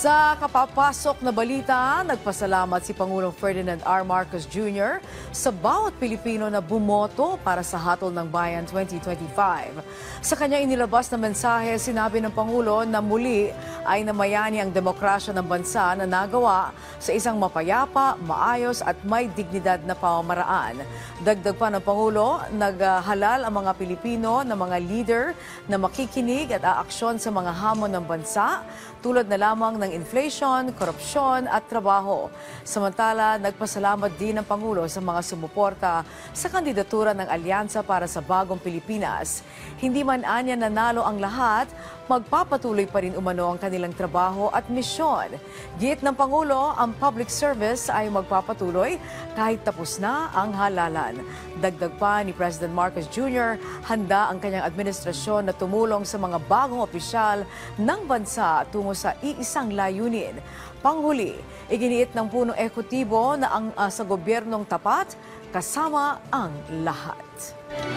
Sa kapapasok na balita, nagpasalamat si Pangulong Ferdinand R. Marcos Jr. sa bawat Pilipino na bumoto para sa Hatol ng Bayan 2025. Sa kanyang inilabas na mensahe, sinabi ng Pangulo na muli ay namayani ang demokrasya ng bansa na nagawa sa isang mapayapa, maayos at may dignidad na pamamaraan. Dagdag pa ng Pangulo, naghalal ang mga Pilipino na mga leader na makikinig at aaksyon sa mga hamon ng bansa tulad na lamang ng inflation, korupsyon at trabaho. Samantala, nagpasalamat din ang Pangulo sa mga sumuporta sa kandidatura ng Alyansa para sa Bagong Pilipinas. Hindi man anya nanalo ang lahat, magpapatuloy pa rin umano ang kanilang trabaho at misyon. Giit ng Pangulo, ang public service ay magpapatuloy kahit tapos na ang halalan. Dagdag pa ni President Marcos Jr., handa ang kanyang administrasyon na tumulong sa mga bagong opisyal ng bansa tungo sa iisang layunin. Panghuli, iginiit ng punong ehekutibo na ang sa gobyernong tapat kasama ang lahat.